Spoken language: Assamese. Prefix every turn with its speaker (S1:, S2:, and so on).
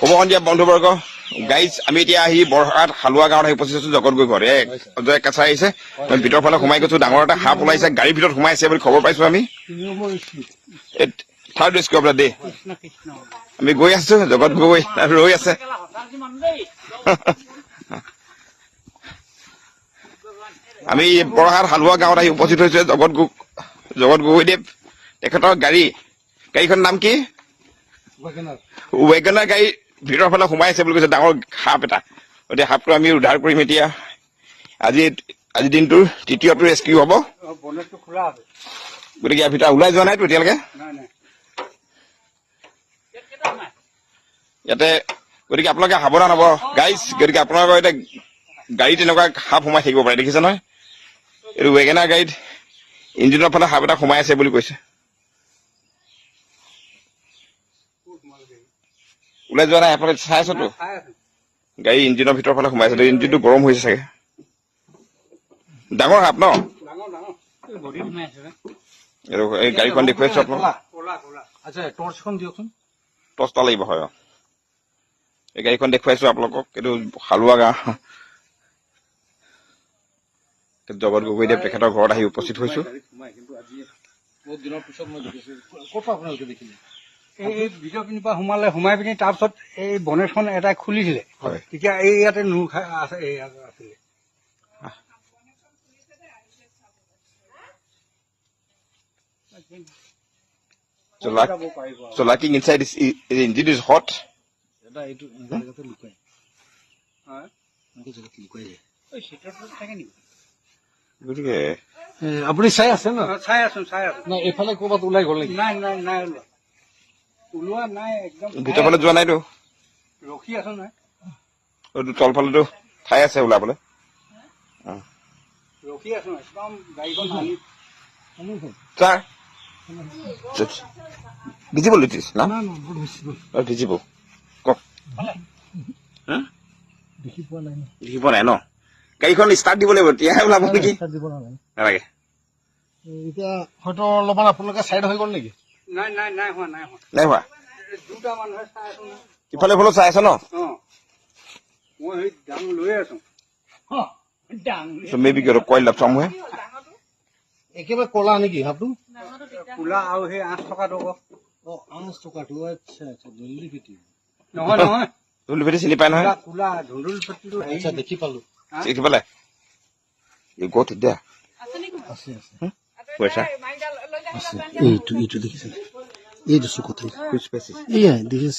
S1: শুভ সন্ধিয়া বন্ধুবৰ্গ গাইজ আমি এতিয়া আহি বৰহাট হালোৱা গাঁৱত আহি উপস্থিত আছো জগত গগৈৰ অজয় কেঁচা আহিছে ভিতৰৰ ফালে সোমাই গৈছো ডাঙৰ এটা সাপ ওলাইছে গাড়ীৰ ভিতৰত সোমাইছে বুলি খবৰ পাইছো আমি third rescue of the day আমি গৈ আছো জগত গগৈ ৰৈ আছে আমি বৰহাট হালোৱা গাঁৱত আহি উপস্থিত হৈছে জগত গগৈদেৱ তেখেতৰ গাড়ীখন নাম কি ৱেগনাৰ গাড়ী ভিতৰৰ ফালে সোমাই আছে বুলি কৈছে ডাঙৰ সাপ এটা গতিকে সাপটো আমি উদ্ধাৰ কৰিম এতিয়া আজি দিনটোৰ তৃতীয়টো ৰেস্কিউ হব গতিকে ইয়াৰ ভিতৰত ওলাই যোৱা নাইতো এতিয়ালৈকে ইয়াতে গতিকে আপোনালোকে সাৱধান হব গাইজ গতিকে আপোনালোকৰ এতিয়া গাড়ীত এনেকুৱা সাপ সোমাই থাকিব পাৰে দেখিছে নহয় এইটো ৱেগনাৰ গাড়ীত ইঞ্জিনৰ ফালে সাপ এটা সোমাই আছে বুলি কৈছে ওলাই যোৱা নাই আপোনালোকে চাই আছতো গাড়ী ইঞ্জিনৰ ভিতৰৰ ফালে সোমাই আছে ইঞ্জিনটো গৰম হৈছে চাগে ডাঙৰ সাপ ন এই গাড়ীখন দেখুৱাইছো আপোনালোক টৰ্চ এটা লাগিব হয় এই গাড়ীখন দেখুৱাইছো আপোনালোকক এইটো হালোৱা গাঁও জগত গগৈদেৱ তেখেতৰ ঘৰত আহি উপস্থিত হৈছো
S2: এই ভিতৰ পিনৰ পৰা সোমাই পিনি তাৰপিছত এই বনেটখন এটা খুলিছিলে তেতিয়া এই ইয়াতে নূৰ খাই আছিলে
S1: So looking inside this engine is hot. গতিকে
S2: আপুনি চাই আছে ন চাই আছো এইফালে ক'ৰবাত ওলাই গ'ল নাই ওলোৱা নাই একদম
S1: ভিতৰ ফালে যোৱা নাইতো
S2: ৰখি আছো নাই
S1: তলফালেতো ঠাই আছে ওলাবলৈ
S2: ৰখি আছো একদম গাড়ীখন টানি
S1: ছাৰ ভিজিবল ইটিছ না ভিজিবল কওক দেখি পোৱা নাই ন গাড়ীখন ষ্টাৰ্ট দিব লাগিব তেতিয়াহে ওলাব নেকি নালাগে
S2: এতিয়া হয়তো অলপমান আপোনালোকে চাইড হৈ গ'ল নেকি নাই
S1: হোৱা
S2: দুটা মানুহে চাই আছো
S1: ইফালে ফালে চাই আছে ন
S2: মই সেই ডাং লৈ আছো
S1: So maybe get a coil up somewhere.
S2: একেবাৰে কলা নেকি সাপটো কোলা আৰু সেই 8 টকাটো 8 টকাটো আচ্ছা ধুন্দুলি ফেটি নহয়
S1: ধুন্দুলি ফেটি চিনি পাই নহয়
S2: কোলা ধুন্দুলি ফেটিটো আচ্ছা দেখি পালো
S1: দেখি পালে you got it there আছে পইচা
S2: এইটো দেখিছে এইটো সুকতে
S1: which species
S2: yeah this is